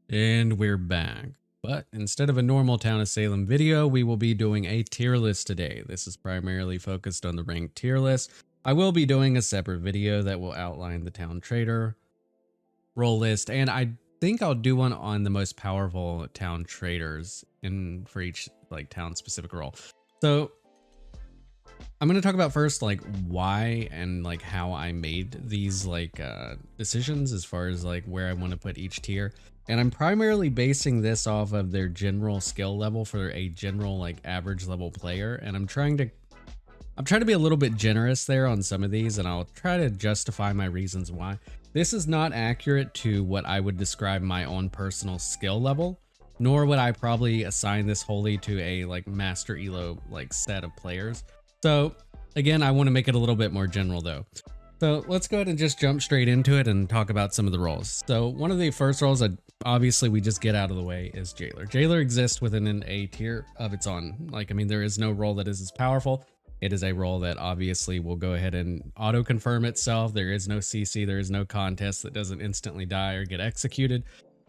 And we're back. But instead of a normal Town of Salem video, we will be doing a tier list today. This is primarily focused on the ranked tier list. I will be doing a separate video that will outline the town trader role list, and I think I'll do one on the most powerful town traders for each like town specific role. So I'm going to talk about first like why and like how I made these like decisions as far as like where I want to put each tier. And I'm primarily basing this off of their general skill level for a general like average level player. And I'm trying to be a little bit generous there on some of these, and I'll try to justify my reasons why. This is not accurate to what I would describe my own personal skill level, nor would I probably assign this wholly to a like master elo like set of players. So again, I want to make it a little bit more general though. So let's go ahead and just jump straight into it and talk about some of the roles. So one of the first roles that obviously we just get out of the way is Jailer. Jailer exists within an A tier of its own. Like, I mean, there is no role that is as powerful. It is a role that obviously will go ahead and auto confirm itself. There is no CC, there is no contest that doesn't instantly die or get executed.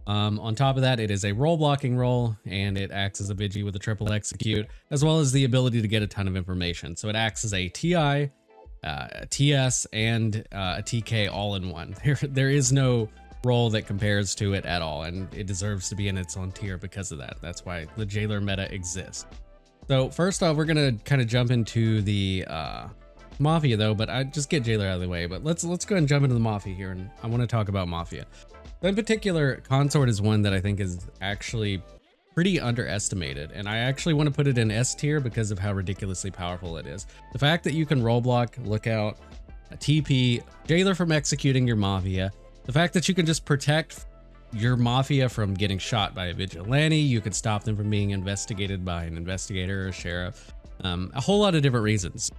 On top of that, it is a role blocking role, and it acts as a Vigi with a triple execute, as well as the ability to get a ton of information. So it acts as a TI, a TS, and a TK all in one. There is no role that compares to it at all, and it deserves to be in its own tier because of that. That's why the Jailer meta exists. So first off, we're gonna kind of jump into the Mafia though, but I just get Jailer out of the way. But let's go ahead and jump into the Mafia here, and I want to talk about Mafia. In particular, Consort is one that I think is actually pretty underestimated, and I actually want to put it in S tier because of how ridiculously powerful it is. The fact that you can roll block, lookout, TP, Jailer from executing your Mafia, the fact that you can just protect your Mafia from getting shot by a Vigilante, you can stop them from being investigated by an investigator or a sheriff, a whole lot of different reasons.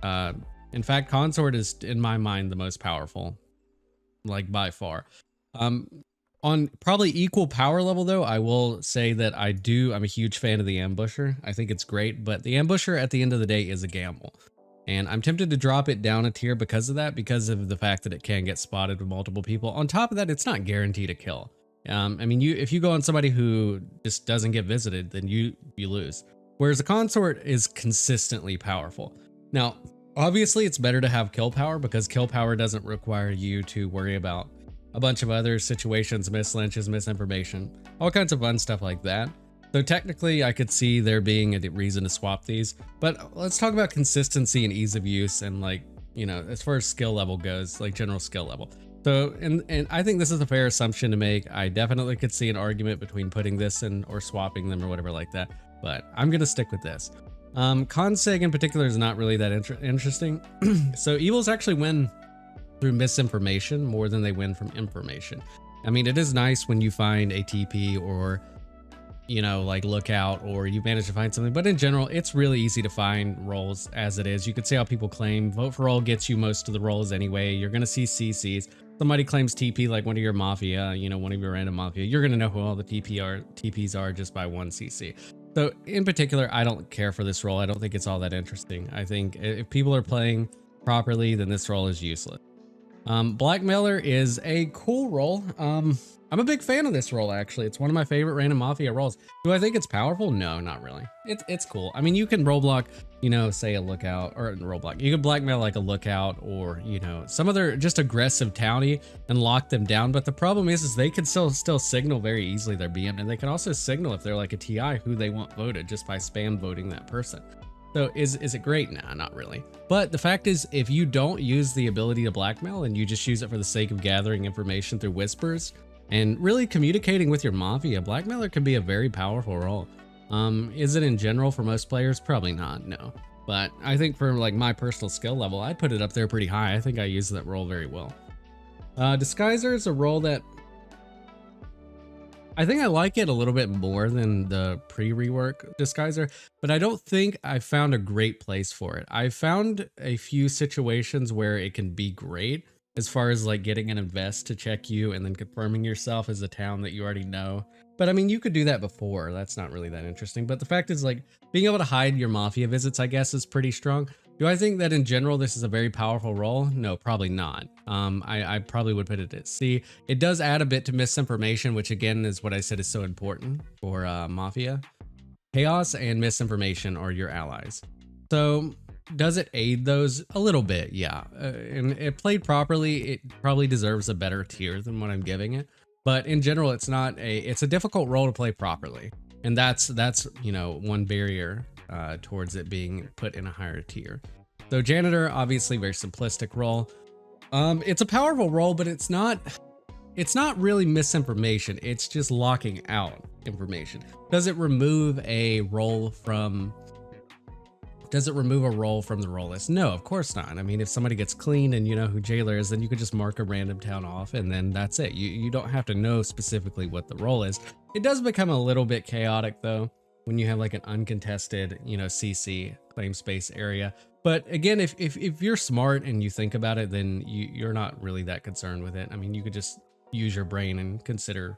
In fact, Consort is, in my mind, the most powerful, like by far. On probably equal power level though, I will say that I'm a huge fan of the Ambusher. I think it's great, but the Ambusher at the end of the day is a gamble. And I'm tempted to drop it down a tier because of that, because of the fact that it can get spotted with multiple people. On top of that, it's not guaranteed a kill. I mean, if you go on somebody who just doesn't get visited, then you lose. Whereas a Consort is consistently powerful. Now, obviously it's better to have kill power because kill power doesn't require you to worry about a bunch of other situations, mislynches, misinformation, all kinds of fun stuff like that. So technically I could see there being a reason to swap these, but let's talk about consistency and ease of use and like, you know, as far as skill level goes, like general skill level. So, and I think this is a fair assumption to make. I definitely could see an argument between putting this in or swapping them or whatever like that, but I'm going to stick with this. Consig in particular is not really that interesting. So evils actually win through misinformation more than they win from information. I mean, it is nice when you find a TP or, you know, like lookout, or you manage to find something, but in general, it's really easy to find roles as it is. You can see how people claim vote for all gets you most of the roles anyway. You're going to see CCs. Somebody claims TP like one of your Mafia, you know, one of your random Mafia, you're going to know who all the TPs are just by one CC. So in particular, I don't care for this role. I don't think it's all that interesting. I think if people are playing properly, then this role is useless. Blackmailer is a cool role. I'm a big fan of this role, actually. It's one of my favorite random Mafia roles. Do I think it's powerful? No, not really. It's cool. I mean, you can role block, you know, say a lookout, or role block. You can blackmail like a lookout or, you know, some other just aggressive townie and lock them down. But the problem is they can still signal very easily their BM, and they can also signal if they're like a TI who they want voted just by spam voting that person. So is it great? Nah, not really. But the fact is, if you don't use the ability to blackmail and you just use it for the sake of gathering information through whispers and really communicating with your Mafia, Blackmailer can be a very powerful role. Is it in general for most players? Probably not, no. But I think for like my personal skill level, I'd put it up there pretty high. I think I use that role very well. Disguiser is a role that I think I like it a little bit more than the pre-rework Disguiser, but I don't think I found a great place for it. I found a few situations where it can be great as far as like getting an invest to check you and then confirming yourself as a town that you already know. But I mean, you could do that before. That's not really that interesting. But the fact is, like, being able to hide your Mafia visits, I guess, is pretty strong. Do I think that in general this is a very powerful role? No, probably not. I probably would put it at C. It does add a bit to misinformation, which again is what I said is so important for Mafia. Chaos and misinformation are your allies. So does it aid those? A little bit, yeah. And it played properly, it probably deserves a better tier than what I'm giving it. But in general, it's a difficult role to play properly. And that's you know, one barrier towards it being put in a higher tier. So Janitor, obviously very simplistic role. It's a powerful role, but it's not really misinformation. It's just locking out information. Does it remove a role from the role list? No, of course not. I mean, if somebody gets clean and you know who Jailer is, then you could just mark a random town off and then that's it. You don't have to know specifically what the role is. It does become a little bit chaotic though when you have like an uncontested, you know, CC claim space area. But again, if you're smart and you think about it, then you're not really that concerned with it. I mean, you could just use your brain and consider,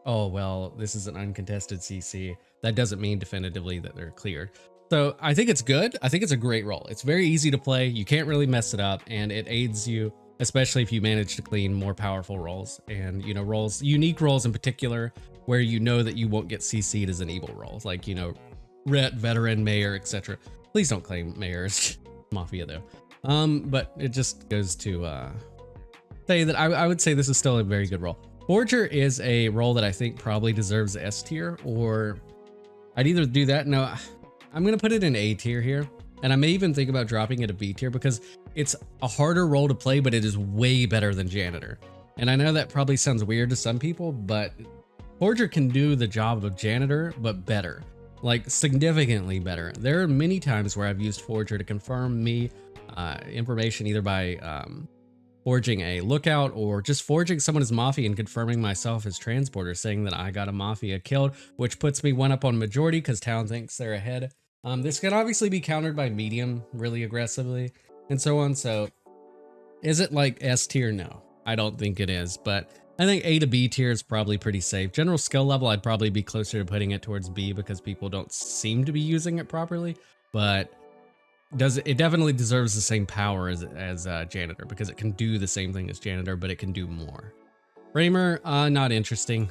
oh, well, this is an uncontested CC. That doesn't mean definitively that they're cleared. So I think it's good. I think it's a great role. It's very easy to play. You can't really mess it up, and it aids you, especially if you manage to clean more powerful roles and, you know, roles, unique roles in particular, where you know that you won't get CC'd as an evil role, like, you know, Rhett, veteran, mayor, etc. Please don't claim mayors, Mafia though. But it just goes to say that I would say this is still a very good role. Forger is a role that I think probably deserves S tier, or I'd either do that. No, I'm going to put it in A tier here. And I may even think about dropping it a B tier because it's a harder role to play, but it is way better than Janitor. And I know that probably sounds weird to some people, but Forger can do the job of Janitor, but better, like significantly better. There are many times where I've used Forger to confirm me information either by forging a lookout or just forging someone as Mafia and confirming myself as transporter, saying that I got a Mafia killed, which puts me one up on majority because town thinks they're ahead. This can obviously be countered by medium really aggressively and so on. So is it like S tier? No, I don't think it is, but I think A to B tier is probably pretty safe. General skill level, I'd probably be closer to putting it towards B because people don't seem to be using it properly, but it definitely deserves the same power as Janitor because it can do the same thing as Janitor, but it can do more. Framer, not interesting.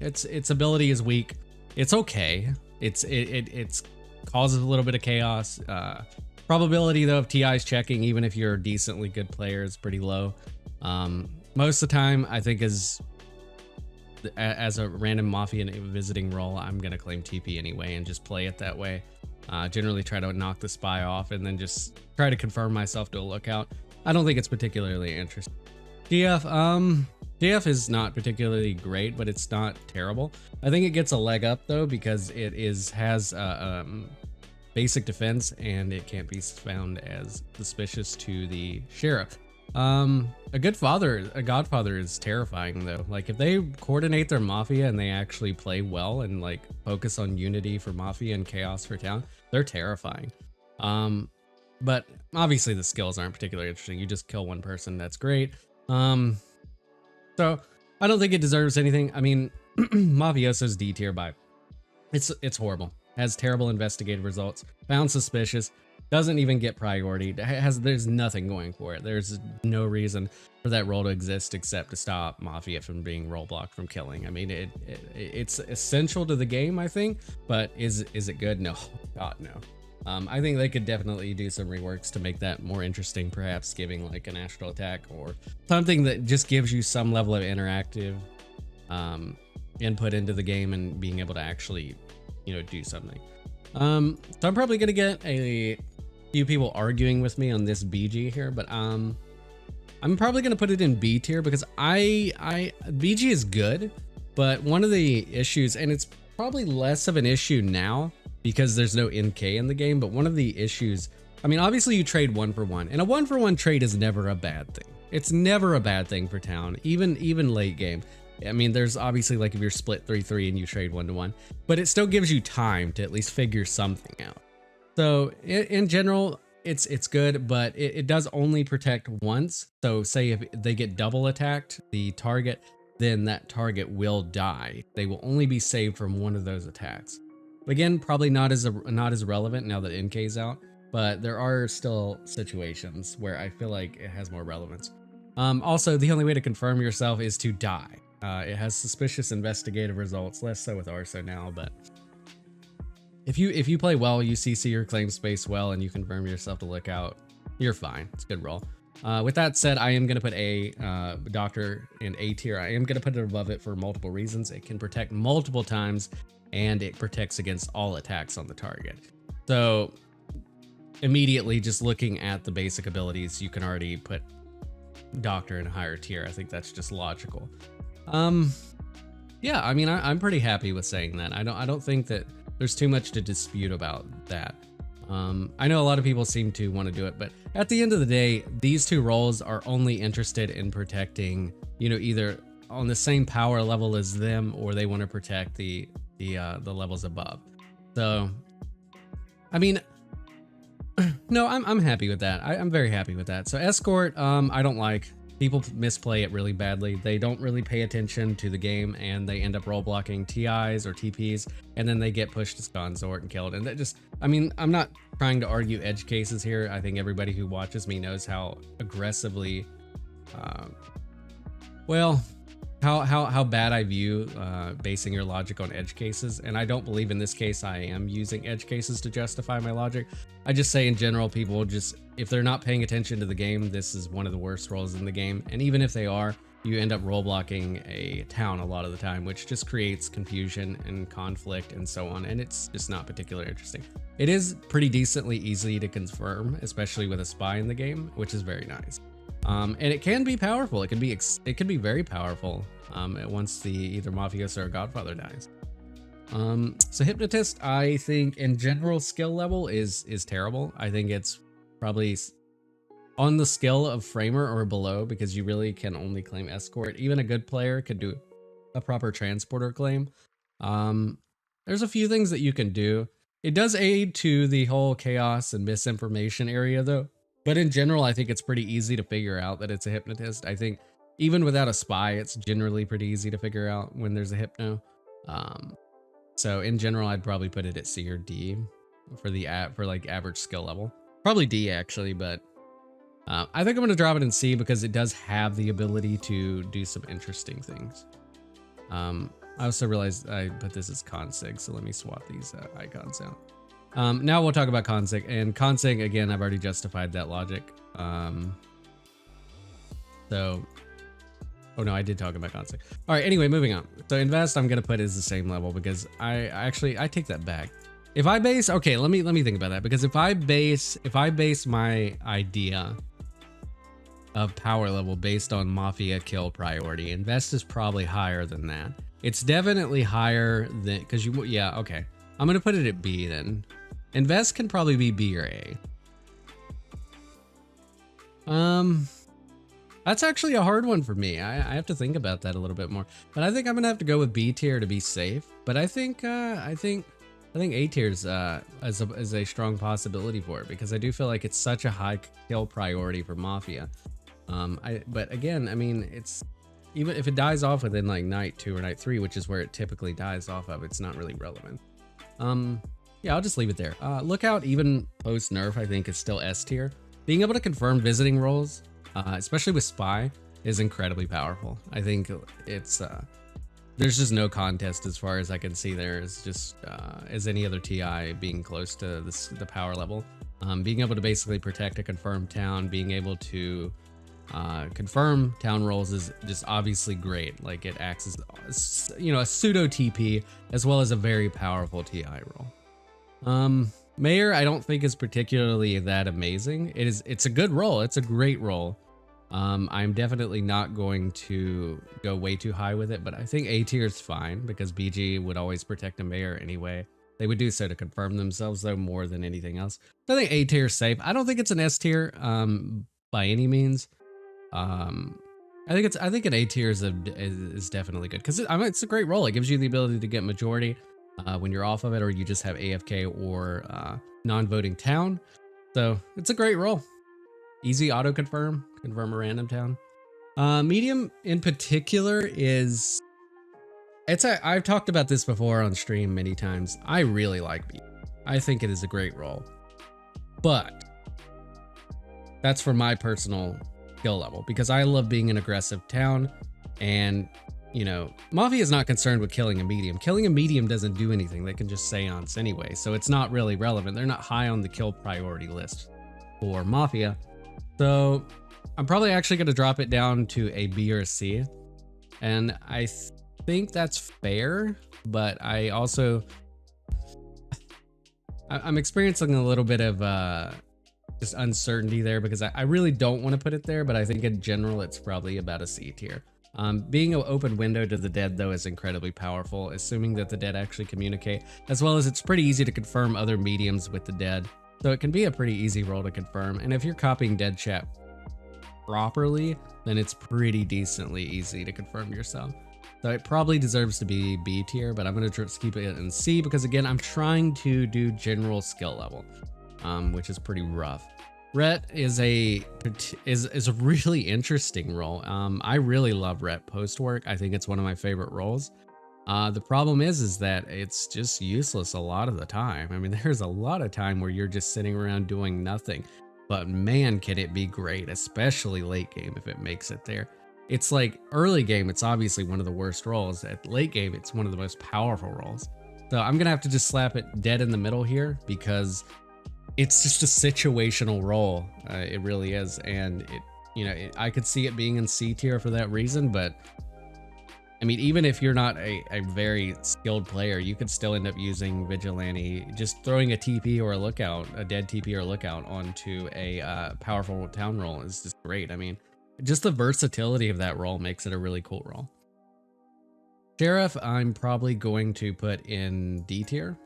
Its ability is weak. It's okay. It's causes a little bit of chaos. Probability though of TIs checking, even if you're a decently good player, is pretty low. Most of the time, I think as a random Mafia visiting role, I'm gonna claim TP anyway and just play it that way. Generally try to knock the spy off and then just try to confirm myself to a lookout. I don't think it's particularly interesting. DF is not particularly great, but it's not terrible. I think it gets a leg up though because it has basic defense and it can't be found as suspicious to the sheriff. A Godfather is terrifying though. Like if they coordinate their Mafia and they actually play well and like focus on unity for Mafia and chaos for town, they're terrifying. But obviously the skills aren't particularly interesting. You just kill one person, that's great. So I don't think it deserves anything. I mean, Mafioso's D tier by it's horrible. Has terrible investigative results, found suspicious, doesn't even get priority. There's nothing going for it. There's no reason for that role to exist except to stop Mafia from being role blocked from killing. I mean, it's essential to the game, I think, but is it good? No, God, no. I think they could definitely do some reworks to make that more interesting, perhaps giving like an astral attack or something that just gives you some level of interactive input into the game and being able to actually, you know, do something. So I'm probably gonna get a few people arguing with me on this BG here, but I'm probably gonna put it in B tier because BG is good, but one of the issues, and it's probably less of an issue now because there's no NK in the game, but one of the issues, I mean, obviously you trade 1-for-1, and a 1-for-1 trade is never a bad thing. It's never a bad thing for town, even late game. I mean, there's obviously like if you're split 3-3 and you trade 1-to-1, but it still gives you time to at least figure something out. So in general, it's good, but it does only protect once. So say if they get double attacked, the target, then that target will die. They will only be saved from one of those attacks. Again, probably not as relevant now that NK's out, but there are still situations where I feel like it has more relevance. Also, the only way to confirm yourself is to die. It has suspicious investigative results, less so with Arso now, but if you play well, you CC your claim space well, and you confirm yourself to lookout, you're fine. It's a good roll. With that said, I am going to put a Doctor in A tier. I am going to put it above it for multiple reasons. It can protect multiple times, and it protects against all attacks on the target. So immediately, just looking at the basic abilities, you can already put Doctor in a higher tier. I think that's just logical. Yeah, I mean, I'm pretty happy with saying that. I don't think that there's too much to dispute about that. I know a lot of people seem to want to do it, but at the end of the day, these two roles are only interested in protecting, you know, either on the same power level as them, or they want to protect the levels above. So, I mean, no, I'm happy with that. I'm very happy with that. So Escort, I don't like. People misplay it really badly. They don't really pay attention to the game, and they end up role blocking TIs or TPs, and then they get pushed to consort and killed. And that just, I mean, I'm not trying to argue edge cases here. I think everybody who watches me knows how aggressively, how bad I view basing your logic on edge cases. And I don't believe in this case I am using edge cases to justify my logic. I just say in general, people just, if they're not paying attention to the game, this is one of the worst roles in the game. And even if they are, you end up role blocking a town a lot of the time, which just creates confusion and conflict and so on. And it's just not particularly interesting. It is pretty decently easy to confirm, especially with a spy in the game, which is very nice. And it can be powerful. It can be very powerful once the either Mafia or Godfather dies. So Hypnotist, I think in general skill level is terrible. I think it's probably on the skill of Framer or below, because you really can only claim Escort. Even a good player could do a proper transporter claim. There's a few things that you can do. It does aid to the whole chaos and misinformation area though. But in general, I think it's pretty easy to figure out that it's a Hypnotist. I think even without a spy, it's generally pretty easy to figure out when there's a Hypno. So in general, I'd probably put it at C or D for like average skill level. Probably D actually, but I think I'm going to drop it in C because it does have the ability to do some interesting things. I also realized I put this as consig, so let me swap these icons out. Now we'll talk about consig, and consig, again, I've already justified that logic. Oh no, I did talk about consig. All right, anyway, moving on. So invest, I'm going to put as the same level because I take that back. If I base, okay, let me think about that, because if I base my idea of power level based on Mafia kill priority, invest is probably higher than that. It's definitely higher than, because yeah, okay. I'm going to put it at B then. Invest can probably be B or A. That's actually a hard one for me. I have to think about that a little bit more. But I think I'm gonna have to go with B tier to be safe. But I think A tier is a strong possibility for it, because I do feel like it's such a high kill priority for Mafia. But again, I mean, it's even if it dies off within like night 2 or night 3, which is where it typically dies off of, it's not really relevant. Yeah, I'll just leave it there. Lookout, even post nerf, I think is still S tier. Being able to confirm visiting roles, especially with spy, is incredibly powerful. I think it's there's just no contest as far as I can see. There is just as any other TI being close to the power level. Being able to basically protect a confirmed town, being able to confirm town roles is just obviously great. Like it acts as, you know, a pseudo TP as well as a very powerful TI role. Mayor, I don't think is particularly that amazing. It's a good role. It's a great role. I'm definitely not going to go way too high with it, but I think A tier is fine because BG would always protect a mayor anyway. They would do so to confirm themselves though more than anything else. So I think A tier is safe. I don't think it's an S tier by any means. I think an A tier is definitely good because it's a great role. It gives you the ability to get majority when you're off of it, or you just have AFK or non-voting town. So it's a great role. Easy auto confirm a random town. Medium in particular is I've talked about this before on stream many times. I really like medium. I think it is a great role. But that's for my personal skill level, because I love being an aggressive town. And, you know, Mafia is not concerned with killing a medium. Killing a medium doesn't do anything. They can just seance anyway. So it's not really relevant. They're not high on the kill priority list for Mafia. So I'm probably actually going to drop it down to a B or a C. And I think that's fair, but I also, I'm experiencing a little bit of just uncertainty there, because I really don't want to put it there, but I think in general it's probably about a C tier. Being an open window to the dead, though, is incredibly powerful, assuming that the dead actually communicate, as well as it's pretty easy to confirm other mediums with the dead. So it can be a pretty easy role to confirm, and if you're copying dead chat properly, then it's pretty decently easy to confirm yourself. So it probably deserves to be B tier, but I'm going to just keep it in C, because again, I'm trying to do general skill level, which is pretty rough. Rhett is a really interesting role. I really love Rhett post work. I think it's one of my favorite roles. The problem is that it's just useless a lot of the time. I mean, there's a lot of time where you're just sitting around doing nothing, but man, can it be great, especially late game if it makes it there. It's like early game, it's obviously one of the worst roles. At late game, it's one of the most powerful roles. So I'm gonna have to just slap it dead in the middle here, because it's just a situational role. It really is. And it, you know, I could see it being in C tier for that reason, but I mean, even if you're not a very skilled player, you could still end up using Vigilante. Just throwing a TP or a lookout, a dead TP or lookout onto a powerful town role is just great. I mean, just the versatility of that role makes it a really cool role. Sheriff, I'm probably going to put in D tier.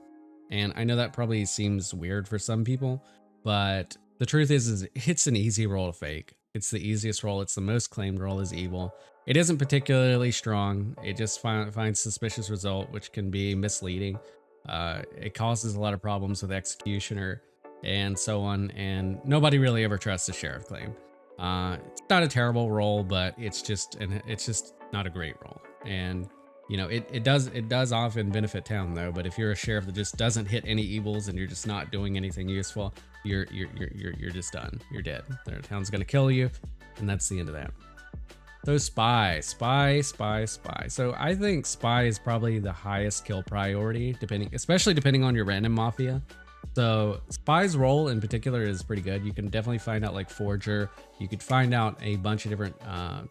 And I know that probably seems weird for some people, but the truth is it's an easy role to fake. It's the easiest role. It's the most claimed role as evil. It isn't particularly strong. It just finds suspicious result, which can be misleading. It causes a lot of problems with Executioner and so on, and nobody really ever trusts the Sheriff claim. It's not a terrible role, but it's just not a great role. And you know, it does often benefit town though. But if you're a sheriff that just doesn't hit any evils and you're just not doing anything useful, you're just done. You're dead. Their town's gonna kill you, and that's the end of that. So spy. So I think spy is probably the highest kill priority, especially depending on your random mafia. So spy's role in particular is pretty good. You can definitely find out like forger. You could find out a bunch of different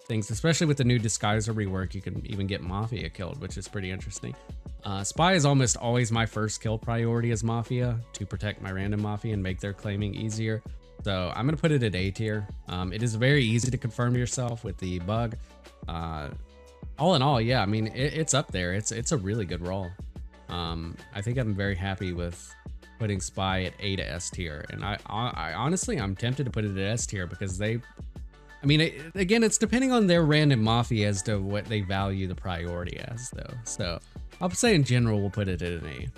things, especially with the new disguiser rework. You can even get mafia killed, which is pretty interesting. Spy is almost always my first kill priority as mafia, to protect my random mafia and make their claiming easier. So I'm gonna put it at A tier. It is very easy to confirm yourself with the bug. All in all, yeah, I mean it's up there. It's a really good role. I think I'm very happy with putting spy at A to S tier, and I honestly, I'm tempted to put it at S tier, because again, it's depending on their random mafia as to what they value the priority as though. So I'll say in general, we'll put it at an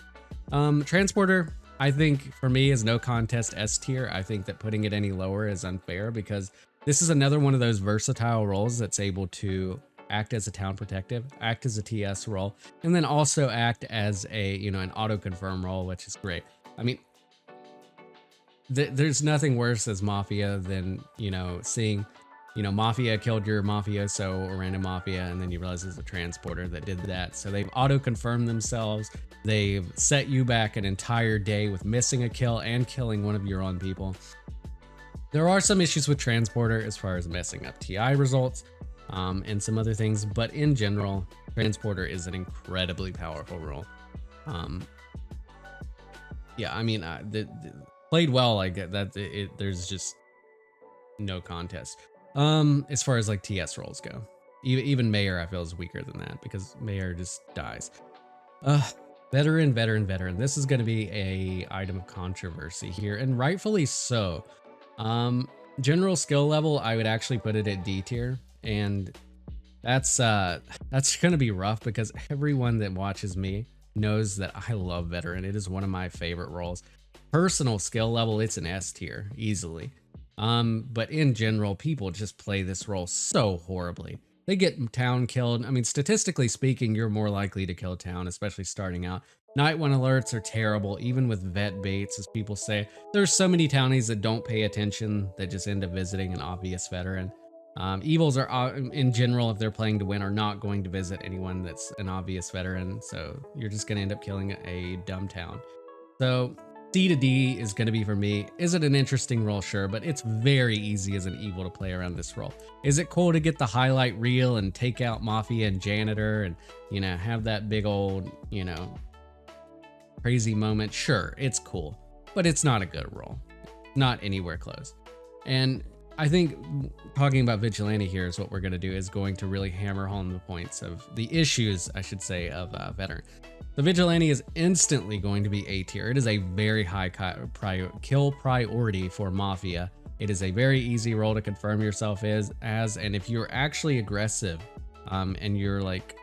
A. Transporter, I think for me is no contest S tier. I think that putting it any lower is unfair, because this is another one of those versatile roles that's able to act as a town protective, act as a TS role, and then also act as a, an auto confirm role, which is great. I mean, there's nothing worse as mafia than, seeing, mafia killed your mafioso or random mafia, and then you realize it's a transporter that did that. So they've auto-confirmed themselves. They've set you back an entire day with missing a kill and killing one of your own people. There are some issues with transporter as far as messing up TI results and some other things, but in general, transporter is an incredibly powerful role. Yeah, I mean, played well, I get that. There's just no contest. As far as like TS roles go, even Mayor I feel is weaker than that, because Mayor just dies. Veteran. This is going to be a item of controversy here, and rightfully so. General skill level, I would actually put it at D tier, and that's going to be rough, because everyone that watches me knows that I love veteran. It is one of my favorite roles. Personal skill level, it's an S tier easily. But in general, people just play this role so horribly. They get town killed. I mean, statistically speaking, you're more likely to kill town, especially starting out. Night one alerts are terrible, even with vet baits, as people say. There's so many townies that don't pay attention that just end up visiting an obvious veteran. Evils are, in general, if they're playing to win, are not going to visit anyone that's an obvious veteran, so you're just going to end up killing a dumb town. So C to D is going to be for me. Is it an interesting role? Sure, but it's very easy as an evil to play around this role. Is it cool to get the highlight reel and take out Mafia and Janitor and, have that big old, crazy moment? Sure, it's cool, but it's not a good role. Not anywhere close. And I think talking about Vigilante here is what we're going to do, is going to really hammer home the points of the issues, I should say, of Veteran. The Vigilante is instantly going to be A tier. It is a very high kill priority for Mafia. It is a very easy role to confirm yourself as, and if you're actually aggressive, and you're like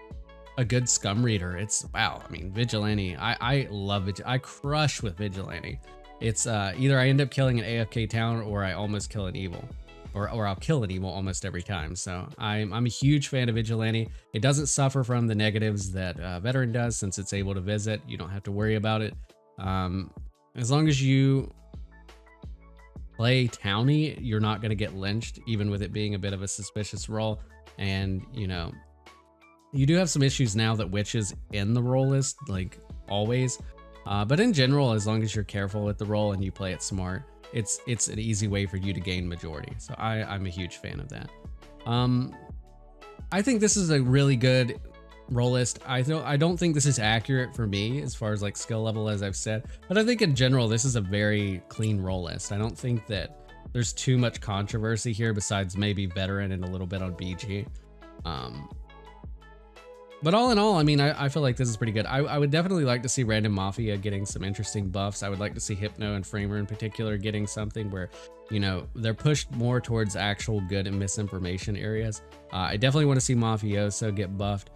a good scum reader, it's wow. I mean, Vigilante, I love it. I crush with Vigilante. It's either I end up killing an AFK town or I almost kill an evil. Or I'll kill an evil almost every time. So I'm a huge fan of Vigilante. It doesn't suffer from the negatives that Veteran does, since it's able to visit. You don't have to worry about it. As long as you play Townie, you're not going to get lynched, even with it being a bit of a suspicious role. And, you do have some issues now that Witch is in the role list, like always. But in general, as long as you're careful with the role and you play it smart, it's an easy way for you to gain majority. So I'm a huge fan of that. I think this is a really good role list. I don't think this is accurate for me as far as like skill level, as I've said, but I think in general this is a very clean role list. I don't think that there's too much controversy here besides maybe Veteran and a little bit on BG. But all in all, I mean, I feel like this is pretty good. I would definitely like to see Random Mafia getting some interesting buffs. I would like to see Hypno and Framer in particular getting something where, they're pushed more towards actual good and misinformation areas. I definitely want to see Mafioso get buffed.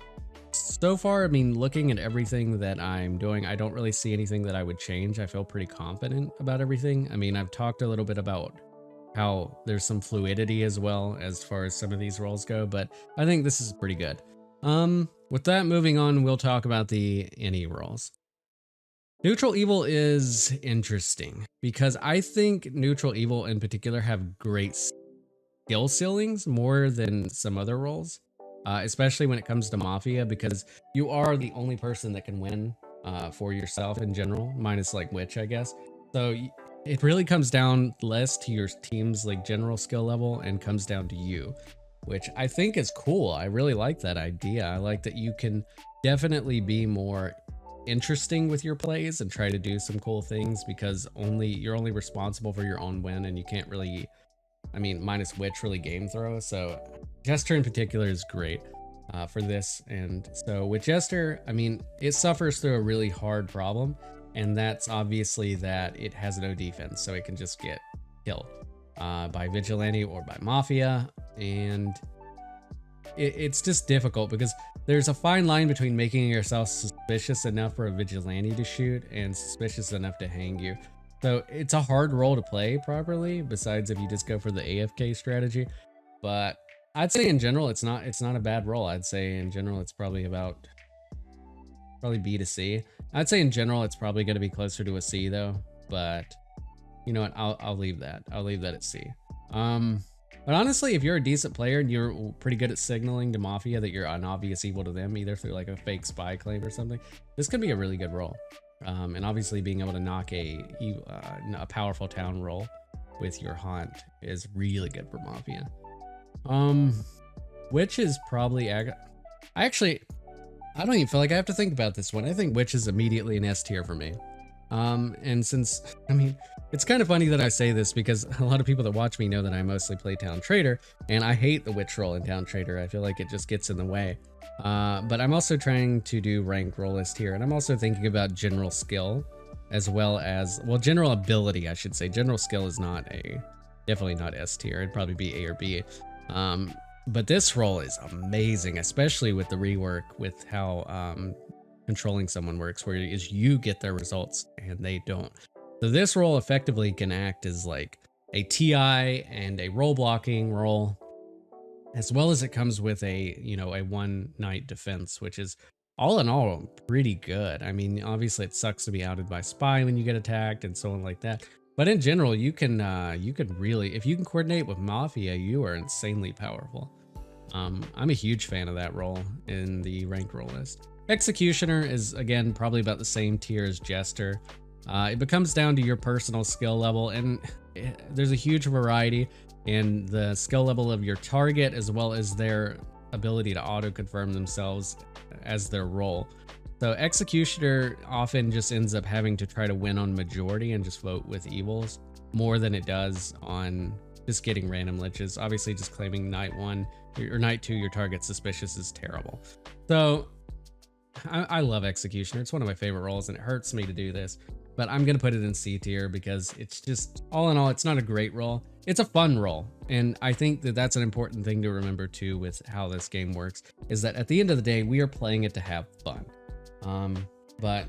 So far, I mean, looking at everything that I'm doing, I don't really see anything that I would change. I feel pretty confident about everything. I mean, I've talked a little bit about how there's some fluidity as well as far as some of these roles go, but I think this is pretty good. With that, moving on, we'll talk about the NE roles. Neutral Evil is interesting because I think Neutral Evil in particular have great skill ceilings more than some other roles, especially when it comes to Mafia, because you are the only person that can win for yourself in general, minus like Witch, I guess. So it really comes down less to your team's like general skill level and comes down to you, which I think is cool. I really like that idea. I like that you can definitely be more interesting with your plays and try to do some cool things, because you're only responsible for your own win, and you can't really, I mean, minus Witch, really game throw. So Jester in particular is great for this. And so with Jester, I mean, it suffers through a really hard problem, and that's obviously that it has no defense, so it can just get killed by Vigilante or by Mafia. And it's just difficult because there's a fine line between making yourself suspicious enough for a Vigilante to shoot and suspicious enough to hang you. So it's a hard role to play properly, besides if you just go for the AFK strategy. But I'd say in general, it's not a bad role. I'd say in general, it's probably B to C. I'd say in general, it's probably going to be closer to a C though, but you know what? I'll leave that. I'll leave that at C. But honestly, if you're a decent player and you're pretty good at signaling to Mafia that you're an obvious evil to them, either through like a fake spy claim or something, this could be a really good role. And obviously being able to knock a powerful town role with your haunt is really good for Mafia. Witch is probably, I don't even feel like I have to think about this one. I think Witch is immediately an S tier for me. And since, I mean, it's kind of funny that I say this because a lot of people that watch me know that I mostly play Town Trader, and I hate the Witch role in Town Trader. I feel like it just gets in the way. But I'm also trying to do ranked role list here, and I'm also thinking about general skill as well as, well, general ability, I should say. General skill is definitely not S tier. It'd probably be A or B. But this role is amazing, especially with the rework with how controlling someone works, where you get their results and they don't. So this role effectively can act as like a TI and a role blocking role, as well as it comes with a one night defense, which is all in all, pretty good. I mean, obviously it sucks to be outed by spy when you get attacked and so on like that. But in general, you can really, if you can coordinate with Mafia, you are insanely powerful. I'm a huge fan of that role in the ranked role list. Executioner is, again, probably about the same tier as Jester. It becomes down to your personal skill level, and there's a huge variety in the skill level of your target, as well as their ability to auto-confirm themselves as their role. So Executioner often just ends up having to try to win on majority and just vote with evils more than it does on just getting random liches. Obviously, just claiming night 1 or night 2 your target's suspicious is terrible. So I love Executioner. It's one of my favorite roles, and it hurts me to do this, but I'm gonna put it in C tier because it's just, all in all, it's not a great role. It's a fun role, and I think that that's an important thing to remember too with how this game works, is that at the end of the day, we are playing it to have fun. But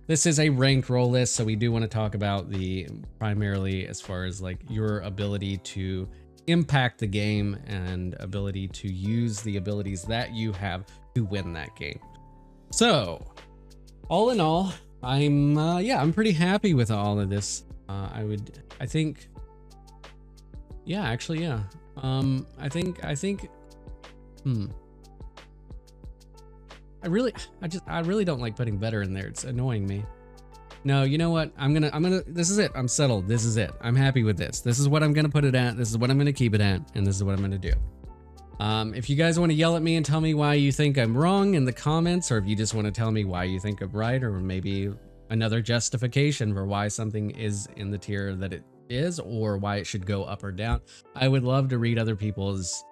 this is a ranked role list, so we do want to talk about the primarily as far as like your ability to impact the game and ability to use the abilities that you have to win that game. So all in all, I'm pretty happy with all of this. I think I really don't like putting better in there. It's annoying me. No, you know what? This is it. I'm settled. This is it. I'm happy with this. This is what I'm gonna put it at. This is what I'm gonna keep it at. And this is what I'm gonna do. If you guys want to yell at me and tell me why you think I'm wrong in the comments, or if you just want to tell me why you think I'm right, or maybe another justification for why something is in the tier that it is, or why it should go up or down, I would love to read other people's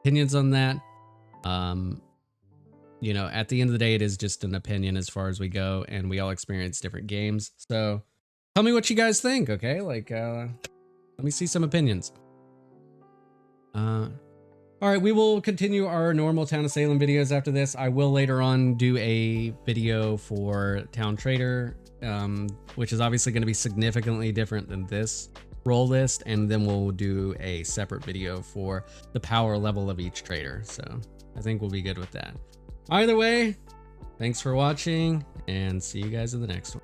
opinions on that. You know, at the end of the day, it is just an opinion as far as we go, and we all experience different games. So tell me what you guys think, okay? Like, let me see some opinions. All right, we will continue our normal Town of Salem videos after this. I will later on do a video for Town Trader, which is obviously going to be significantly different than this role list, and then we'll do a separate video for the power level of each trader. So I think we'll be good with that. Either way, thanks for watching, and see you guys in the next one.